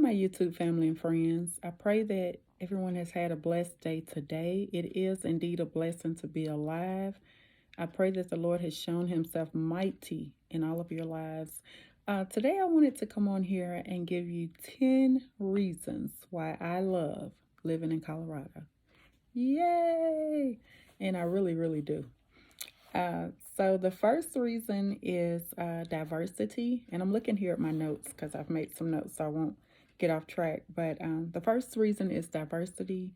my YouTube family and friends. I pray that everyone has had a blessed day today. It is indeed a blessing to be alive. I pray that the Lord has shown himself mighty in all of your lives. Today, I wanted to come on here and give you 10 reasons why I love living in Colorado. Yay! And I really, really do. Uh, so the first reason is diversity, and I'm looking here at my notes because I've made some notes so I won't get off track. But the first reason is diversity.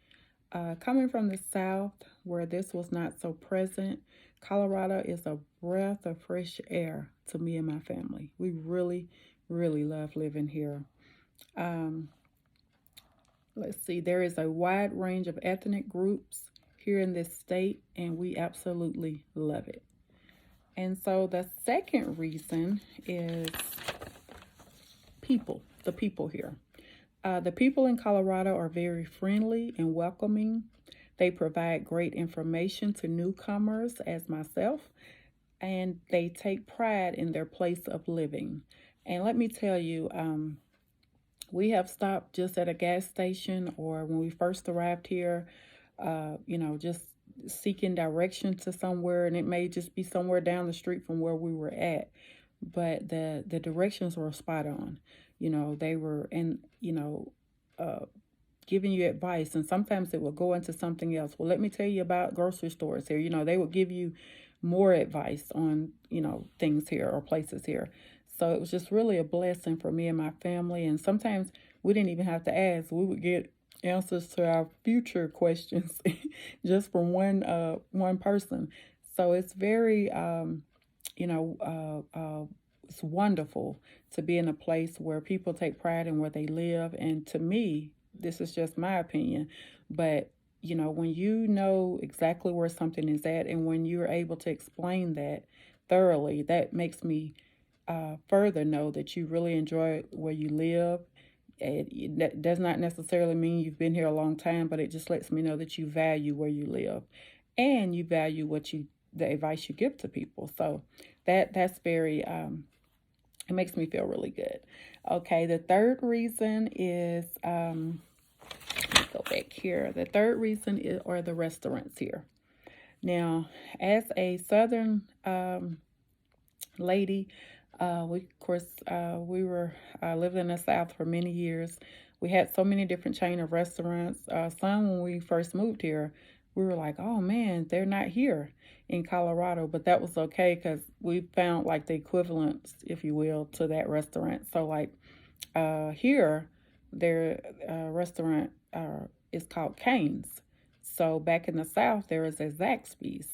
Coming from the South, where this was not so present, Colorado is a breath of fresh air to me and my family. We really, really love living here. Um, let's see, there is a wide range of ethnic groups here in this state, and we absolutely love it. And so the second reason is people, the people here. The people in Colorado are very friendly and welcoming. They provide great information to newcomers, as myself, and they take pride in their place of living. And let me tell you, we have stopped just at a gas station or when we first arrived here, just seeking direction to somewhere, and it may just be somewhere down the street from where we were at, but the directions were spot on. They were uh, giving you advice, and sometimes it will go into something else. Well, let me tell you about grocery stores here. They will give you more advice on things here or places here. So it was just really a blessing for me and my family. And sometimes we didn't even have to ask. We would get answers to our future questions just from one person. So it's very it's wonderful to be in a place where people take pride in where they live. And to me, this is just my opinion, but when you know exactly where something is at and when you're able to explain that thoroughly, that makes me further know that you really enjoy where you live. That does not necessarily mean you've been here a long time, but it just lets me know that you value where you live and you value the advice you give to people. So that's very it makes me feel really good. Okay, the third reason is go back here. The third reason are the restaurants here. Now, as a Southern lady, we were living in the South for many years. We had so many different chain of restaurants. Some when we first moved here, we were like, oh man, they're not here in Colorado, but that was okay because we found like the equivalents, if you will, to that restaurant. So like here, their restaurant is called Cane's. So back in the South, there is a Zaxby's.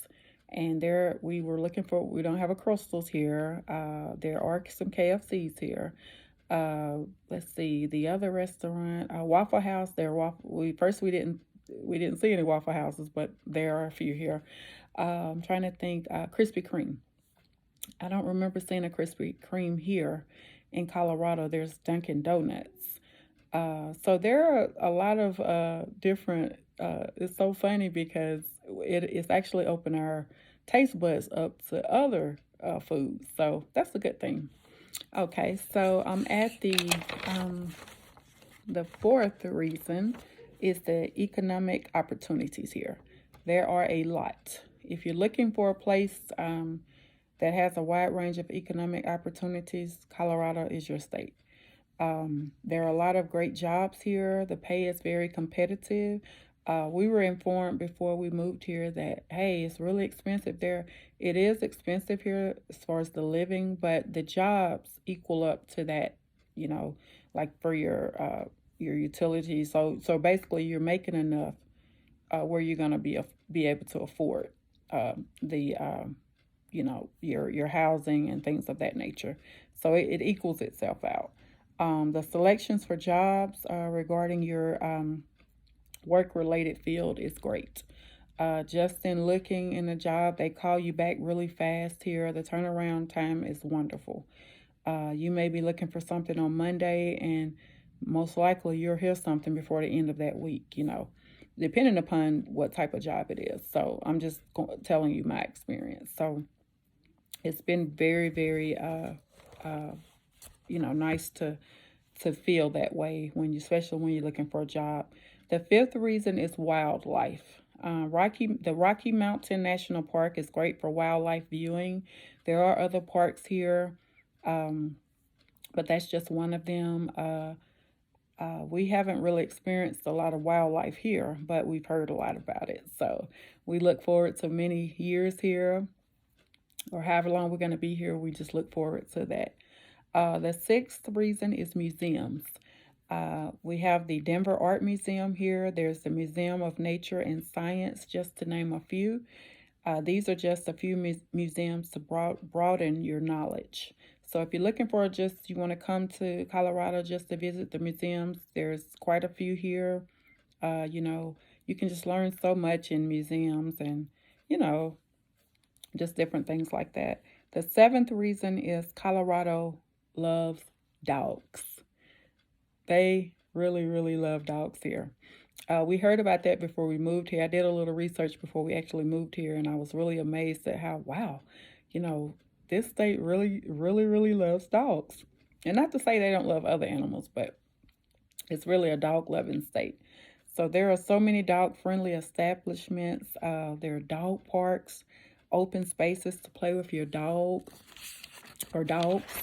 And there we were looking for, we don't have a Crystals here. There are some KFCs here. Let's see, the other restaurant, Waffle House. We didn't see any Waffle Houses, but there are a few here. I'm trying to think, Krispy Kreme. I don't remember seeing a Krispy Kreme here in Colorado. There's Dunkin' Donuts. So there are a lot of different, it's so funny because it's actually opened our taste buds up to other foods. So that's a good thing. Okay, so I'm at the fourth reason is the economic opportunities here. There are a lot. If you're looking for a place that has a wide range of economic opportunities, Colorado is your state. There are a lot of great jobs here. The pay is very competitive. We were informed before we moved here that, hey, it's really expensive there. It is expensive here as far as the living, but the jobs equal up to that, like for your utilities. So basically you're making enough where you're going to be able to afford the your housing and things of that nature. So it equals itself out. The selections for jobs regarding your work-related field is great. Just in looking in a job, they call you back really fast here. The turnaround time is wonderful. You may be looking for something on Monday, and most likely you'll hear something before the end of that week, depending upon what type of job it is. So I'm just telling you my experience. So it's been very, very, nice to feel that way when you, especially when you're looking for a job. The fifth reason is wildlife. The Rocky Mountain National Park is great for wildlife viewing. There are other parks here, but that's just one of them. We haven't really experienced a lot of wildlife here, but we've heard a lot about it. So we look forward to many years here, or however long we're going to be here. We just look forward to that. The sixth reason is museums. We have the Denver Art Museum here. There's the Museum of Nature and Science, just to name a few. These are just a few museums to broaden your knowledge. So if you're looking for you want to come to Colorado just to visit the museums, there's quite a few here. You can just learn so much in museums and, you know, just different things like that. The seventh reason is Colorado loves dogs. They really, really love dogs here. We heard about that before we moved here. I did a little research before we actually moved here, and I was really amazed at how, wow, you know, this state really, really, really loves dogs. And not to say they don't love other animals, but it's really a dog-loving state. So there are so many dog-friendly establishments. There are dog parks, open spaces to play with your dog or dogs.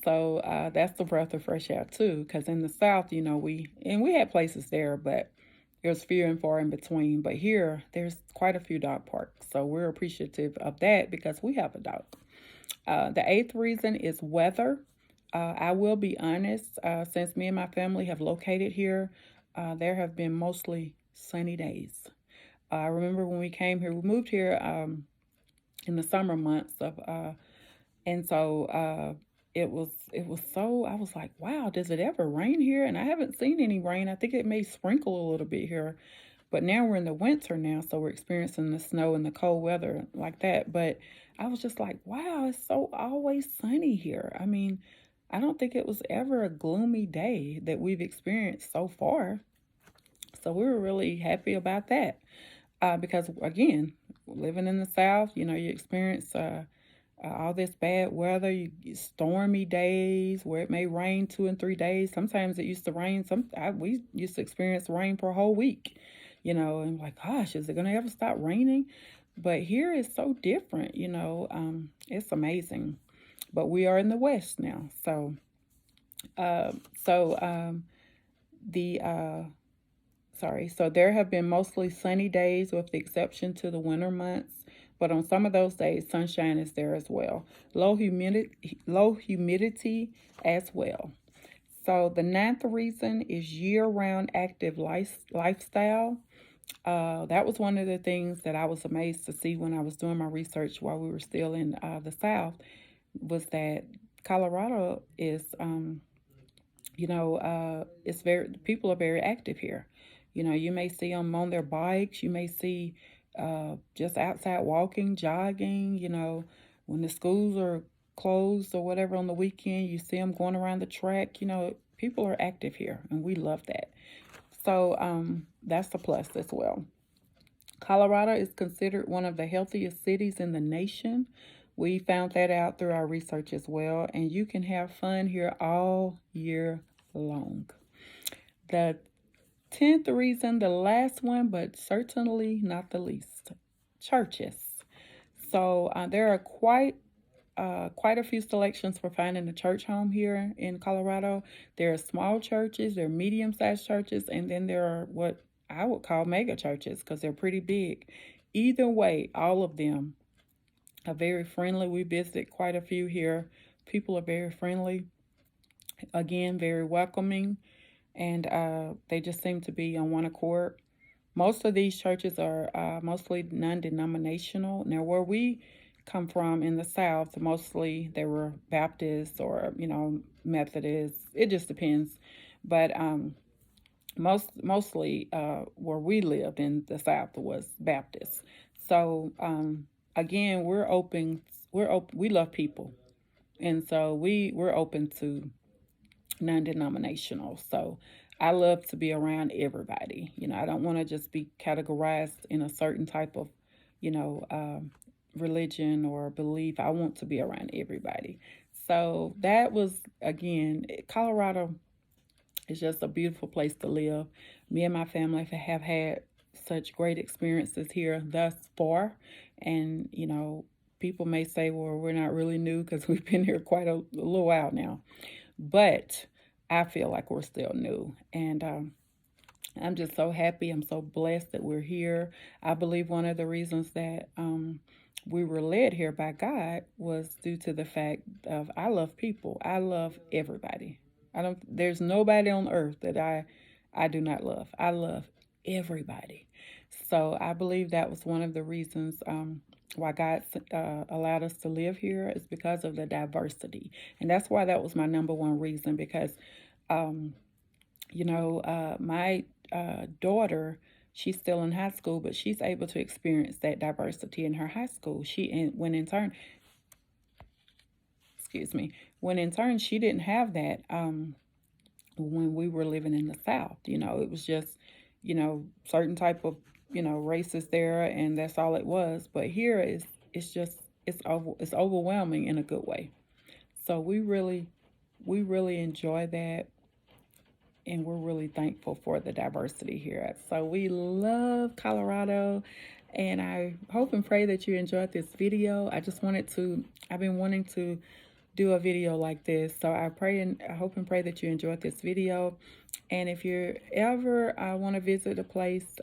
So that's a breath of fresh air too, because in the South, we had places there, but there's few and far in between. But here, there's quite a few dog parks. So we're appreciative of that because we have a dog. The eighth reason is weather. I will be honest, since me and my family have located here, there have been mostly sunny days. I remember when we came here, we moved here in the summer months and so it was so, I was like, wow, does it ever rain here? And I haven't seen any rain. I think it may sprinkle a little bit here, but now we're in the winter now, so we're experiencing the snow and the cold weather like that. But I was just like, wow, it's so always sunny here. I mean, I don't think it was ever a gloomy day that we've experienced so far. So we were really happy about that. Because again, living in the South, you experience all this bad weather, stormy days where it may rain 2 and 3 days. Sometimes it used to rain. We used to experience rain for a whole week, and like, gosh, is it going to ever stop raining? But here is so different, it's amazing. But we are in the West now, so the so there have been mostly sunny days with the exception to the winter months. But on some of those days, sunshine is there as well. Low humidity as well. So the ninth reason is year-round active lifestyle. That was one of the things that I was amazed to see when I was doing my research while we were still in the South, was that Colorado is, people are very active here. You may see them on their bikes. You may see just outside walking, jogging. When the schools are closed or whatever on the weekend, you see them going around the track. People are active here, and we love that. So that's a plus as well. Colorado is considered one of the healthiest cities in the nation. We found that out through our research as well, and you can have fun here all year long. The 10th reason, the last one, but certainly not the least, churches. So there are quite a few selections for finding a church home here in Colorado. There are small churches, there are medium-sized churches, and then there are what I would call mega churches because they're pretty big. Either way, all of them are very friendly. We visited quite a few here. People are very friendly. Again, very welcoming. And they just seem to be on one accord. Most of these churches are mostly non-denominational. Now, where we come from in the South, mostly they were Baptists or, Methodists. It just depends. But mostly where we lived in the South was Baptist. So again, we're open. We love people, and so we're open to non-denominational. So I love to be around everybody. I don't want to just be categorized in a certain type of, religion or belief. I want to be around everybody. So that was, again, Colorado It's just a beautiful place to live. Me and my family have had such great experiences here thus far. And, you know, people may say, well, we're not really new because we've been here quite a little while now. But I feel like we're still new. And I'm just so happy. I'm so blessed that we're here. I believe one of the reasons that we were led here by God was due to the fact of I love people. I love everybody. There's nobody on earth that I do not love. I love everybody. So I believe that was one of the reasons why God allowed us to live here is because of the diversity. And that's why that was my number one reason because um, my daughter, she's still in high school, but she's able to experience that diversity in her high school. Excuse me, when in turn she didn't have that when we were living in the South. It was just, certain type of, races there, and that's all it was. But here it's just it's overwhelming in a good way. So we really enjoy that, and we're really thankful for the diversity here. So we love Colorado, and I hope and pray that you enjoyed this video. I've been wanting to do a video like this, so I hope and pray that you enjoyed this video. And if you're ever want to visit a place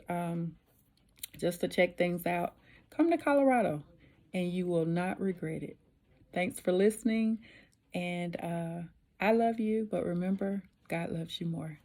just to check things out, come to Colorado, and you will not regret it. Thanks for listening, and I love you, but remember, God loves you more.